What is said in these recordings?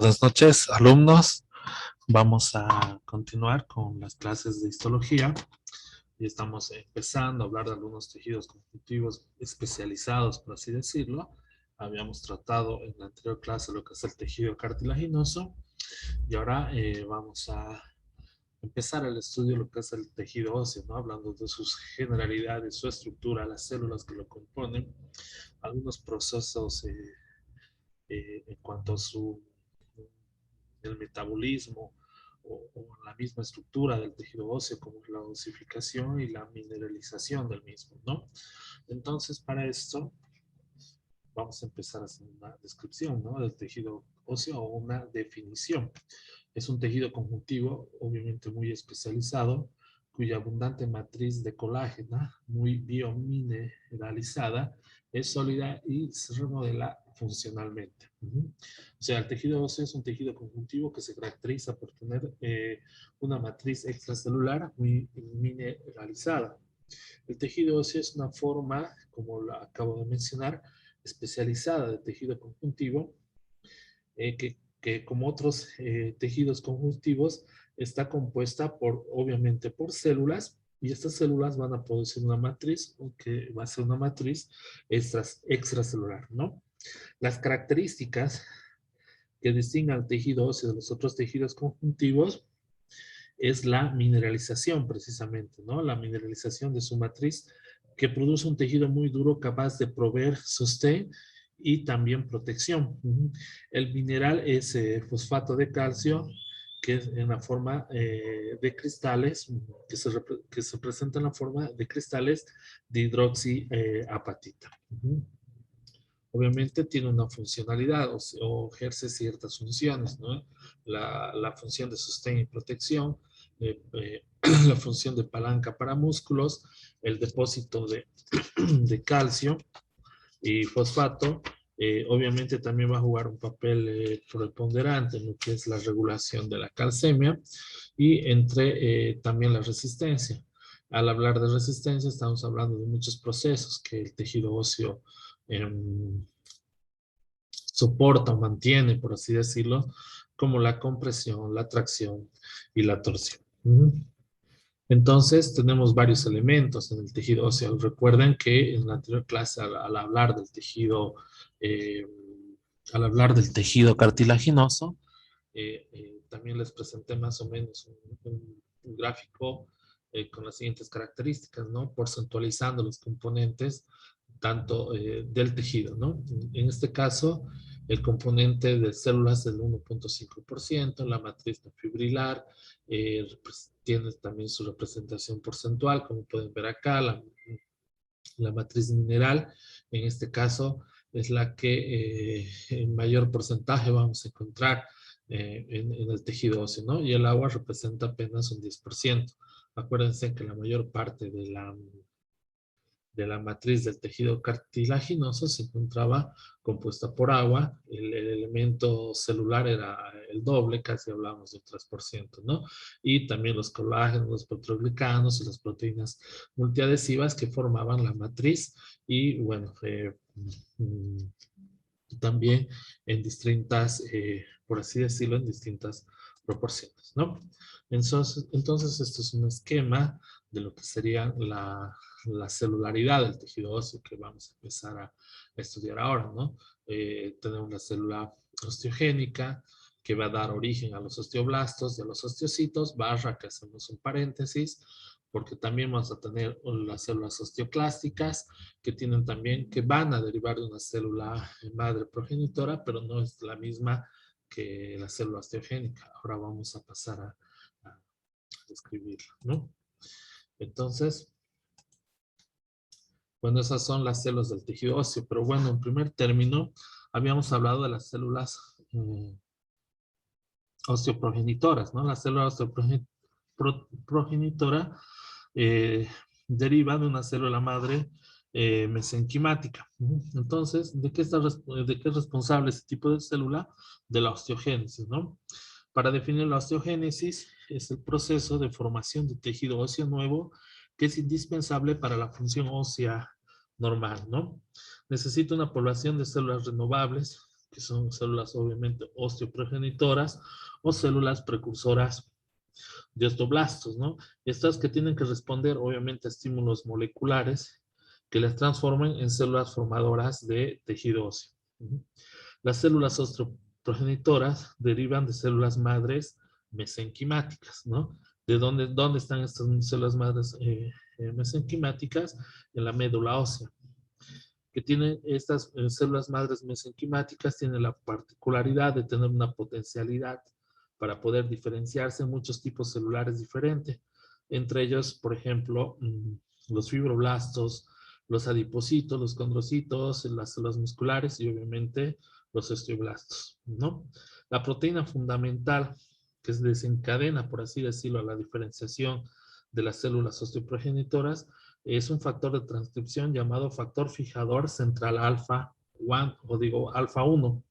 Buenas noches, alumnos. Vamos a continuar con las clases de histología y estamos empezando a hablar de algunos tejidos conjuntivos especializados, por así decirlo. Habíamos tratado en la anterior clase lo que es el tejido cartilaginoso y ahora vamos a empezar el estudio de lo que es el tejido óseo, ¿no? Hablando de sus generalidades, su estructura, las células que lo componen, algunos procesos en cuanto a el metabolismo o la misma estructura del tejido óseo, como la osificación y la mineralización del mismo, ¿no? Entonces, para esto, vamos a empezar a hacer una descripción, ¿no? Del tejido óseo o una definición. Es un tejido conjuntivo, obviamente muy especializado, cuya abundante matriz de colágeno, muy biomineralizada, es sólida y se remodela funcionalmente. O sea, el tejido óseo es un tejido conjuntivo que se caracteriza por tener una matriz extracelular muy mineralizada. El tejido óseo es una forma, como lo acabo de mencionar, especializada de tejido conjuntivo que como otros tejidos conjuntivos está compuesta por, obviamente, por células, y estas células van a producir una matriz, que va a ser una matriz extracelular, ¿no? Las características que distinguen al tejido óseo de los otros tejidos conjuntivos es la mineralización, precisamente, ¿no? La mineralización de su matriz, que produce un tejido muy duro capaz de proveer sostén y también protección. El mineral es fosfato de calcio, que es en la forma de cristales, que se presenta en la forma de cristales de hidroxiapatita. Obviamente tiene una funcionalidad o ejerce ciertas funciones, ¿no? La función de sostén y protección, la función de palanca para músculos, el depósito de calcio y fosfato, obviamente también va a jugar un papel preponderante en lo que es la regulación de la calcemia y entre también la resistencia. Al hablar de resistencia estamos hablando de muchos procesos que el tejido óseo soporta o mantiene, por así decirlo, como la compresión, la tracción y la torsión. Entonces, tenemos varios elementos en el tejido óseo. Recuerden que en la anterior clase, al hablar del tejido, eh, al hablar del tejido cartilaginoso, también les presenté más o menos un gráfico con las siguientes características, ¿no? Porcentualizando los componentes tanto del tejido, ¿no? En este caso, el componente de células es del 1.5%, la matriz no fibrilar tiene también su representación porcentual, como pueden ver acá, la matriz mineral, en este caso, es la que en mayor porcentaje vamos a encontrar en el tejido óseo, ¿no? Y el agua representa apenas un 10%. Acuérdense que la mayor parte de la matriz del tejido cartilaginoso se encontraba compuesta por agua, el elemento celular era el doble, casi hablamos de un 3%, ¿no? Y también los colágenos, los petroglicanos y las proteínas multiadhesivas que formaban la matriz y, bueno, también en distintas, por así decirlo, en distintas proporciones, ¿no? Entonces esto es un esquema de lo que sería la celularidad del tejido óseo que vamos a empezar a estudiar ahora, ¿no? Tenemos la célula osteogénica que va a dar origen a los osteoblastos y a los osteocitos, barra que hacemos un paréntesis, porque también vamos a tener las células osteoclásticas que tienen también, que van a derivar de una célula madre progenitora, pero no es la misma que la célula osteogénica. Ahora vamos a pasar a describirlo, ¿no? Entonces, bueno, esas son las células del tejido óseo, pero bueno, en primer término, habíamos hablado de las células osteoprogenitoras, ¿no? La célula osteoprogenitora deriva de una célula madre mesenquimática. Entonces, ¿de qué es responsable ese tipo de célula? De la osteogénesis, ¿no? Para definir la osteogénesis, es el proceso de formación de tejido óseo nuevo que es indispensable para la función ósea normal, ¿no? Necesita una población de células renovables que son células obviamente osteoprogenitoras o células precursoras de osteoblastos, ¿no? Estas que tienen que responder obviamente a estímulos moleculares que las transformen en células formadoras de tejido óseo. Las células osteoprogenitoras derivan de células madres mesenquimáticas, ¿no? ¿Dónde están estas células madres mesenquimáticas? En la médula ósea. Que tienen estas células madres mesenquimáticas, tienen la particularidad de tener una potencialidad para poder diferenciarse en muchos tipos celulares diferentes. Entre ellos, por ejemplo, los fibroblastos, los adipocitos, los condrocitos, las células musculares y obviamente los osteoblastos, ¿no? La proteína fundamental que desencadena, por así decirlo, la diferenciación de las células osteoprogenitoras es un factor de transcripción llamado factor fijador central alfa 1 o digo alfa 1.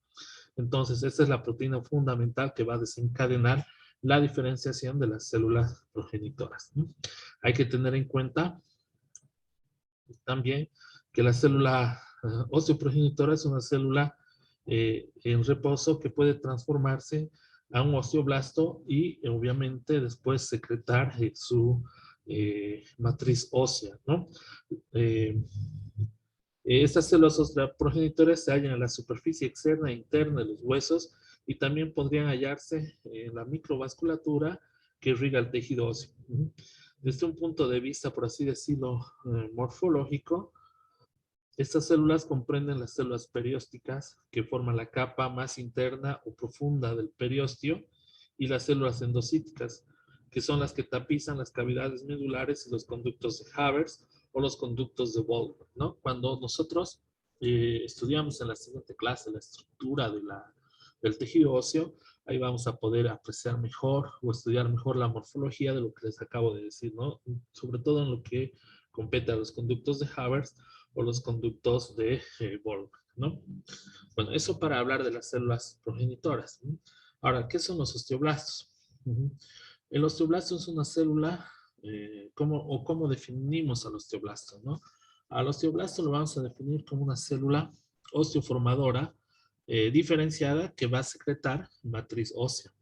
Entonces, esta es la proteína fundamental que va a desencadenar la diferenciación de las células progenitoras. Hay que tener en cuenta también que la célula osteoprogenitora es una célula en reposo que puede transformarse a un osteoblasto y obviamente después secretar su matriz ósea, ¿no? Estas células osteoprogenitoras se hallan en la superficie externa e interna de los huesos y también podrían hallarse en la microvasculatura que irriga el tejido óseo. Desde un punto de vista, por así decirlo, morfológico, estas células comprenden las células periósticas que forman la capa más interna o profunda del periósteo y las células endocíticas, que son las que tapizan las cavidades medulares y los conductos de Havers o los conductos de Wolff, ¿no? Cuando nosotros estudiamos en la siguiente clase la estructura del tejido óseo, ahí vamos a poder apreciar mejor o estudiar mejor la morfología de lo que les acabo de decir, ¿no? Sobre todo en lo que compete a los conductos de Havers o los conductos de Wolff, ¿no? Bueno, eso para hablar de las células progenitoras, ¿no? Ahora, ¿qué son los osteoblastos? El osteoblasto es una célula, ¿cómo definimos al osteoblasto, no? Al osteoblasto lo vamos a definir como una célula osteoformadora diferenciada que va a secretar matriz ósea.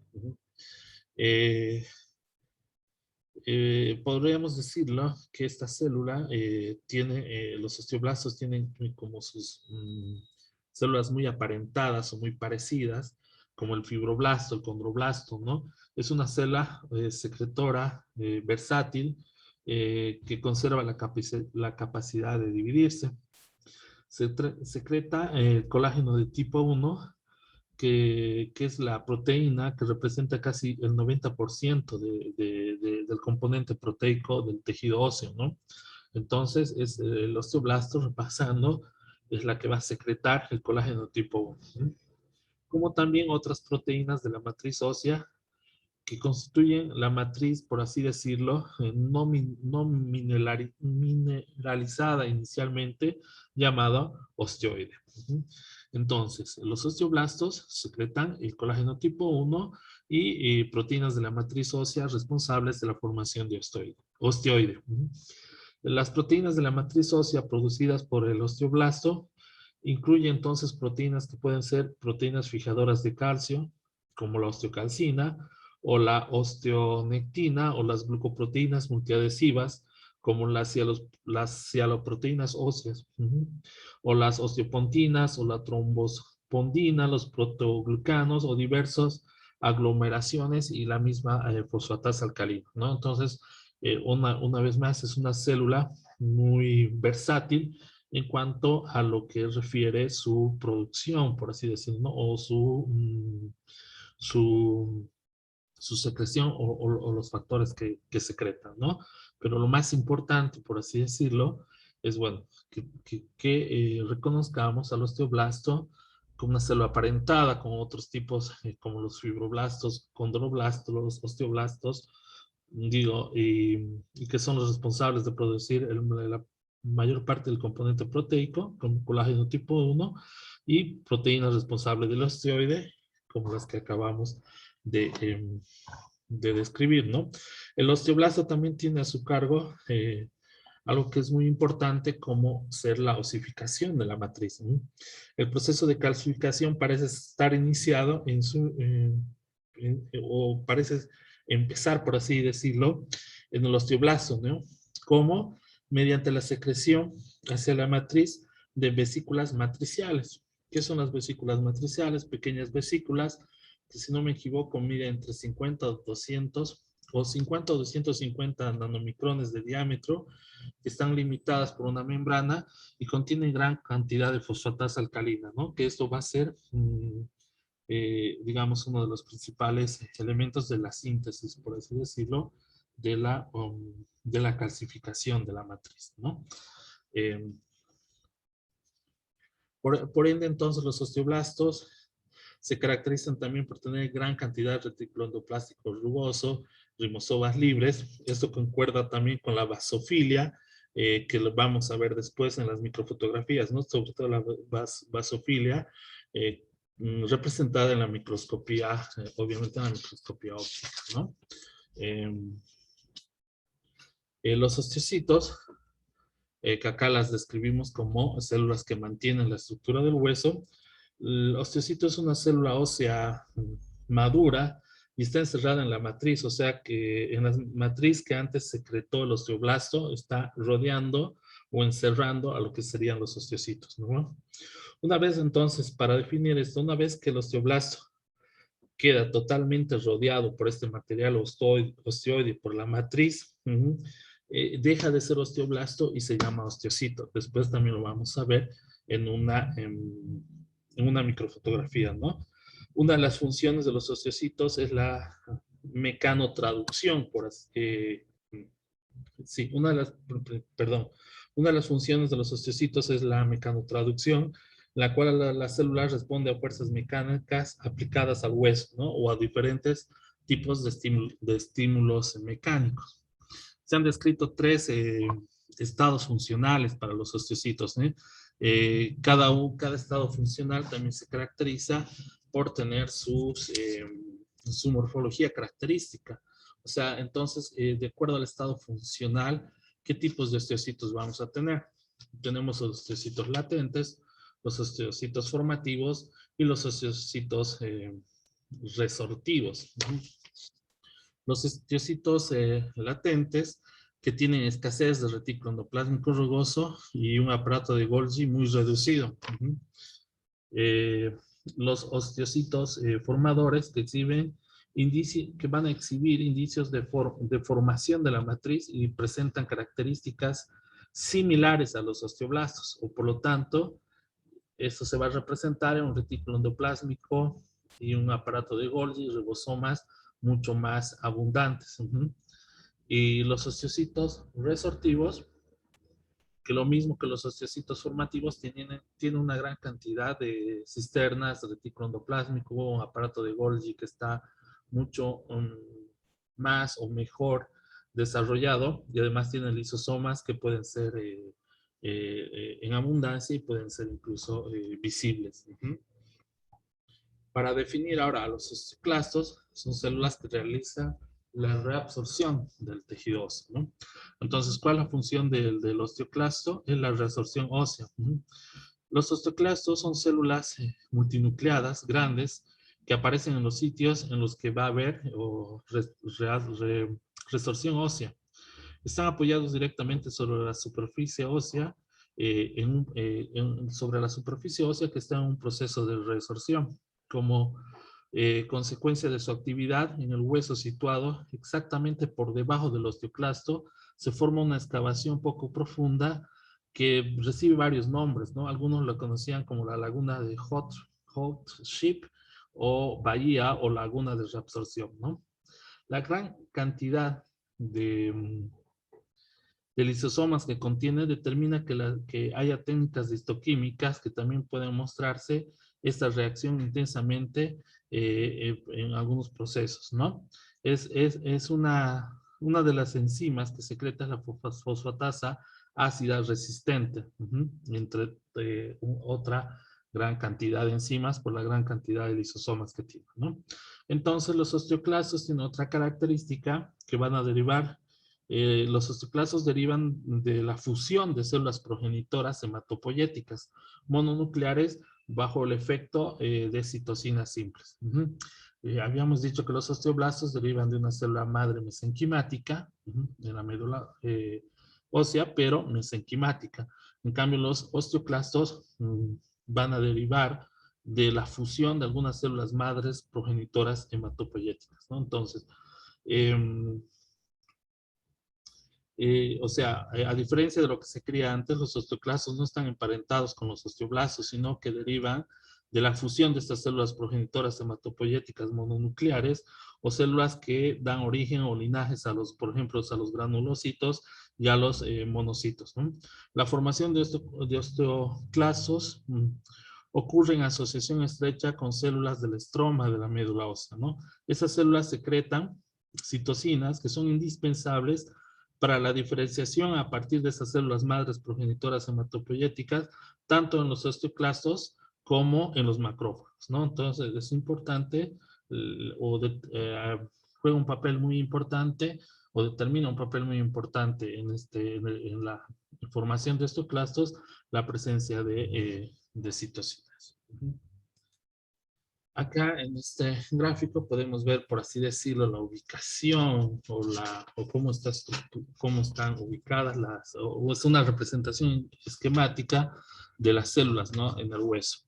Podríamos decirlo que esta célula los osteoblastos tienen como sus células muy aparentadas o muy parecidas, como el fibroblasto, el condroblasto, ¿no? Es una célula secretora versátil que conserva la capacidad de dividirse. Secreta el colágeno de tipo 1, que es la proteína que representa casi el 90% del componente proteico del tejido óseo, ¿no? Entonces, es el osteoblasto, repasando, es la que va a secretar el colágeno tipo 1. ¿Sí? Como también otras proteínas de la matriz ósea que constituyen la matriz, por así decirlo, no mineralizada inicialmente, llamada osteoide. Entonces, los osteoblastos secretan el colágeno tipo 1 y proteínas de la matriz ósea responsables de la formación de osteoide. Las proteínas de la matriz ósea producidas por el osteoblasto incluyen entonces proteínas que pueden ser proteínas fijadoras de calcio, como la osteocalcina, o la osteonectina, o las glucoproteínas multiadhesivas, como las cialoproteínas óseas, o las osteopontinas, o la trombospondina, los protoglucanos, o diversas aglomeraciones y la misma fosfatasa alcalina, ¿no? Entonces, una vez más, es una célula muy versátil en cuanto a lo que refiere su producción, por así decirlo, ¿no? O su secreción o los factores que secretan, ¿no? Pero lo más importante, por así decirlo, es, bueno, que reconozcamos al osteoblasto como una célula aparentada, con otros tipos como los fibroblastos, condroblastos, los osteoblastos, digo, y que son los responsables de producir la mayor parte del componente proteico, como colágeno tipo 1, y proteínas responsables del osteoide, como las que acabamos de describir, ¿no? El osteoblasto también tiene a su cargo algo que es muy importante como ser la osificación de la matriz. El proceso de calcificación parece estar iniciado o parece empezar, por así decirlo, en el osteoblasto, ¿no? Como mediante la secreción hacia la matriz de vesículas matriciales. ¿Qué son las vesículas matriciales? Pequeñas vesículas que, si no me equivoco, miden entre 50 o 200 o 50 o 250 nanomicrones de diámetro, que están limitadas por una membrana y contienen gran cantidad de fosfatasa alcalina, ¿no? Que esto va a ser, digamos, uno de los principales elementos de la síntesis, por así decirlo, de la calcificación de la matriz, ¿no? Eh, por ende, entonces, los osteoblastos se caracterizan también por tener gran cantidad de retículo endoplástico rugoso, ribosomas libres. Esto concuerda también con la basofilia, que lo vamos a ver después en las microfotografías, ¿no? Sobre todo la basofilia, representada en la microscopía, obviamente en la microscopía óptica, ¿no? Los osteocitos, que acá las describimos como células que mantienen la estructura del hueso. El osteocito es una célula ósea madura y está encerrada en la matriz, o sea que en la matriz que antes secretó el osteoblasto está rodeando o encerrando a lo que serían los osteocitos, ¿no? Una vez entonces, para definir esto, una vez que el osteoblasto queda totalmente rodeado por este material osteoide por la matriz, deja de ser osteoblasto y se llama osteocito. Después también lo vamos a ver en una microfotografía, ¿no? Una de las funciones de los osteocitos es la mecanotraducción, sí, una de las funciones de los osteocitos es la mecanotraducción, la cual la célula responde a fuerzas mecánicas aplicadas al hueso, ¿no? O a diferentes tipos de estímulos mecánicos. Se han descrito tres estados funcionales para los osteocitos, ¿eh? Cada estado funcional también se caracteriza por tener su morfología característica. O sea, entonces, de acuerdo al estado funcional, ¿qué tipos de osteocitos vamos a tener? Tenemos los osteocitos latentes, los osteocitos formativos y los osteocitos resortivos, ¿no? Los osteocitos latentes, que tienen escasez de retículo endoplásmico rugoso y un aparato de Golgi muy reducido. Los osteocitos formadores, que van a exhibir indicios de formación de la matriz y presentan características similares a los osteoblastos, o por lo tanto, esto se va a representar en un retículo endoplásmico y un aparato de Golgi, ribosomas mucho más abundantes. Y los osteocitos resortivos, que lo mismo que los osteocitos formativos, tienen una gran cantidad de cisternas, retículo endoplásmico, un aparato de Golgi que está mucho más o mejor desarrollado, y además tienen lisosomas que pueden ser en abundancia y pueden ser incluso visibles. Para definir ahora a los osteoclastos, son células que realizan la reabsorción del tejido óseo, ¿no? Entonces, ¿cuál es la función del osteoclasto? Es la reabsorción ósea. Los osteoclastos son células multinucleadas, grandes, que aparecen en los sitios en los que va a haber resorción ósea. Están apoyados directamente sobre la superficie ósea, sobre la superficie ósea que está en un proceso de resorción. Como consecuencia de su actividad en el hueso situado exactamente por debajo del osteoclasto, se forma una excavación poco profunda que recibe varios nombres, ¿no? Algunos lo conocían como la laguna de Hot Ship o bahía o laguna de reabsorción, ¿no? La gran cantidad de lisosomas que contiene determina que haya técnicas de histoquímicas que también pueden mostrarse esta reacción intensamente en algunos procesos, ¿no? Es una de las enzimas que secreta la fosfatasa ácida resistente, entre otra gran cantidad de enzimas por la gran cantidad de lisosomas que tiene, ¿no? Entonces, los osteoclastos tienen otra característica que van a derivar Los osteoclastos derivan de la fusión de células progenitoras hematopoyéticas mononucleares bajo el efecto de citocinas simples. Habíamos dicho que los osteoblastos derivan de una célula madre mesenquimática, de la médula ósea, pero mesenquimática. En cambio, los osteoclastos van a derivar de la fusión de algunas células madres progenitoras hematopoyéticas, ¿no? Entonces, o sea, a diferencia de lo que se creía antes, los osteoclastos no están emparentados con los osteoblastos, sino que derivan de la fusión de estas células progenitoras hematopoyéticas mononucleares o células que dan origen o linajes a los, por ejemplo, a los granulocitos y a los monocitos, ¿no? La formación de osteoclastos ocurre en asociación estrecha con células del estroma de la médula ósea, ¿no? Esas células secretan citocinas que son indispensables para la diferenciación a partir de esas células madres progenitoras hematopoyéticas, tanto en los osteoclastos como en los macrófagos, ¿no? Entonces es importante juega un papel muy importante o determina un papel muy importante en la formación de osteoclastos la presencia de citocinas. Acá en este gráfico podemos ver, por así decirlo, la ubicación o cómo están ubicadas o es una representación esquemática de las células, ¿no? En el hueso.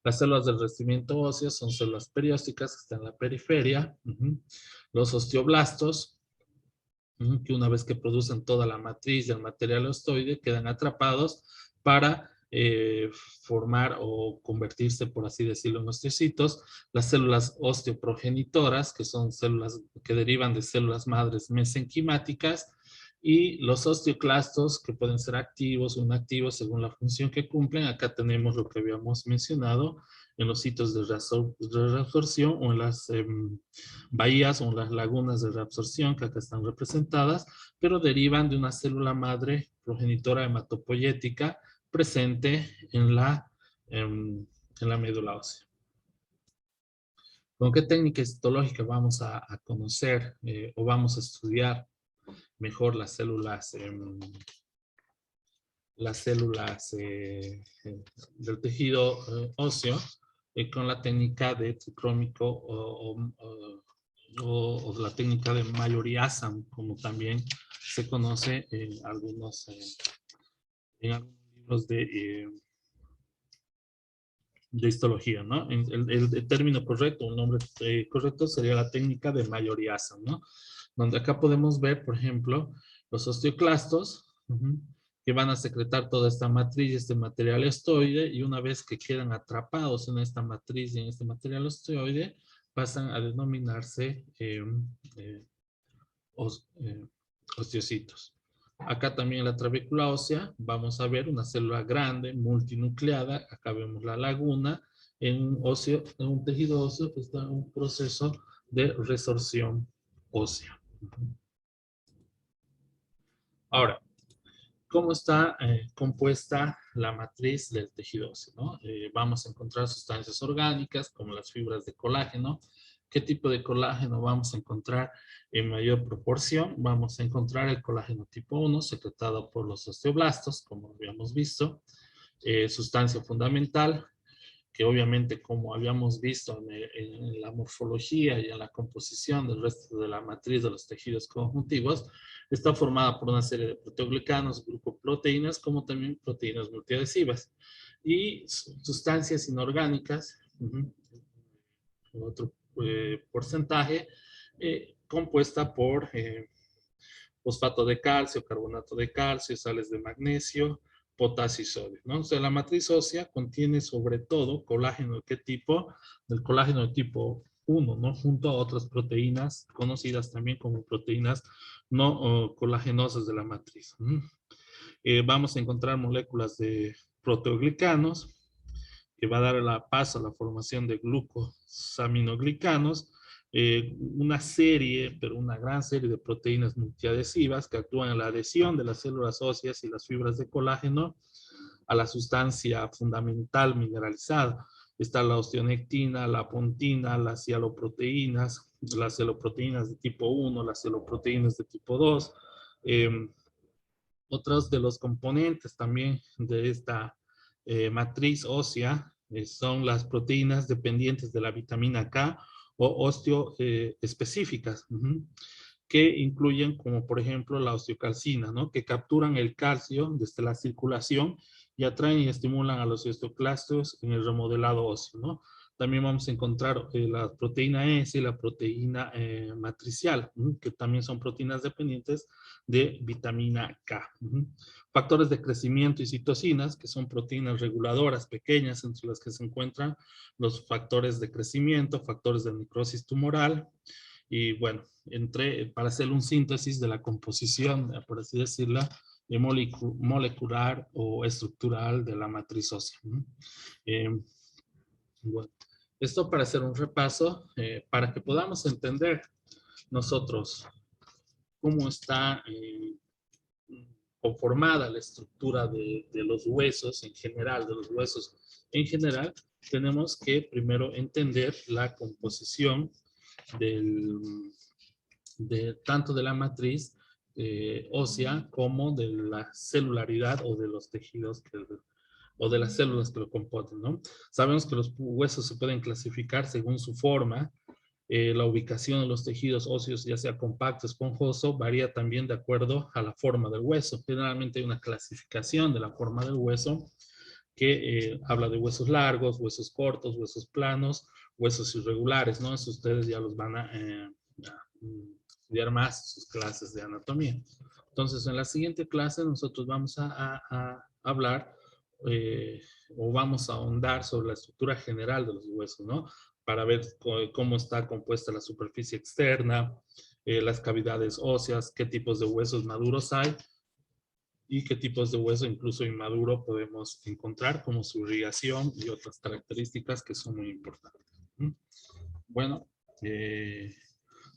Las células del revestimiento óseo son células periósticas que están en la periferia. Los osteoblastos, que una vez que producen toda la matriz del material osteoide, quedan atrapados para formar o convertirse, por así decirlo, en osteocitos. Las células osteoprogenitoras, que son células que derivan de células madres mesenquimáticas, y los osteoclastos, que pueden ser activos o inactivos según la función que cumplen. Acá tenemos lo que habíamos mencionado en los sitios de reabsorción o en las bahías o en las lagunas de reabsorción que acá están representadas, pero derivan de una célula madre progenitora hematopoyética presente en la médula ósea. ¿Con qué técnica histológica vamos a conocer o vamos a estudiar mejor las células del tejido óseo? Con la técnica de tricrómico o la técnica de Majori-Asam, como también se conoce en algunos libros de histología, ¿no? El término correcto, el nombre correcto sería la técnica de Majori-Asam, ¿no? Donde acá podemos ver, por ejemplo, los osteoclastos, que van a secretar toda esta matriz y este material osteoide, y una vez que quedan atrapados en esta matriz y en este material osteoide, pasan a denominarse osteocitos. Acá también en la trabécula ósea vamos a ver una célula grande, multinucleada. Acá vemos la laguna en un tejido óseo que está en un proceso de resorción ósea. Ahora, ¿cómo está compuesta la matriz del tejido óseo, ¿no? Vamos a encontrar sustancias orgánicas como las fibras de colágeno. ¿Qué tipo de colágeno vamos a encontrar en mayor proporción? Vamos a encontrar el colágeno tipo 1, secretado por los osteoblastos, como habíamos visto. Sustancia fundamental, que obviamente, como habíamos visto en la morfología y en la composición del resto de la matriz de los tejidos conjuntivos, está formada por una serie de proteoglicanos, grupoproteínas, como también proteínas multiadhesivas. Y sustancias inorgánicas, otro porcentaje, compuesta por fosfato de calcio, carbonato de calcio, sales de magnesio, potasio y sodio, ¿no? O sea, la matriz ósea contiene sobre todo colágeno. ¿De qué tipo? Del colágeno de tipo 1, ¿no? Junto a otras proteínas conocidas también como proteínas no colagenosas de la matriz. Vamos a encontrar moléculas de proteoglicanos, que va a dar paso a la formación de glucosaminoglicanos, una serie, pero una gran serie de proteínas multiadhesivas que actúan en la adhesión de las células óseas y las fibras de colágeno a la sustancia fundamental mineralizada. Está la osteonectina, la pontina, las cialoproteínas de tipo 1, las cialoproteínas de tipo 2, Otros de los componentes también de esta matriz ósea son las proteínas dependientes de la vitamina K o osteoespecíficas, que incluyen como por ejemplo la osteocalcina, ¿no? Que capturan el calcio desde la circulación y atraen y estimulan a los osteoclastos en el remodelado óseo, ¿no? También vamos a encontrar la proteína S y la proteína matricial, que también son proteínas dependientes de vitamina K. Factores de crecimiento y citocinas, que son proteínas reguladoras pequeñas, entre las que se encuentran los factores de crecimiento, factores de necrosis tumoral, y bueno, para hacer un síntesis de la composición, por así decirlo, molecular o estructural de la matriz ósea. Eh, bueno, esto para hacer un repaso, para que podamos entender nosotros cómo está conformada la estructura de los huesos en general, tenemos que primero entender la composición tanto de la matriz ósea como de la celularidad o de los tejidos o de las células que lo componen, ¿no? Sabemos que los huesos se pueden clasificar según su forma. La ubicación de los tejidos óseos, ya sea compacto o esponjoso, varía también de acuerdo a la forma del hueso. Generalmente hay una clasificación de la forma del hueso que habla de huesos largos, huesos cortos, huesos planos, huesos irregulares, ¿no? Eso ustedes ya los van a estudiar más en sus clases de anatomía. Entonces, en la siguiente clase nosotros vamos a hablar o vamos a ahondar sobre la estructura general de los huesos, ¿no? Para ver cómo está compuesta la superficie externa, las cavidades óseas, qué tipos de huesos maduros hay y qué tipos de hueso incluso inmaduro podemos encontrar, como su irrigación y otras características que son muy importantes. Bueno,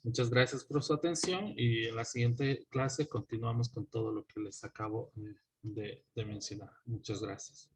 muchas gracias por su atención y en la siguiente clase continuamos con todo lo que les acabo de mencionar. Muchas gracias.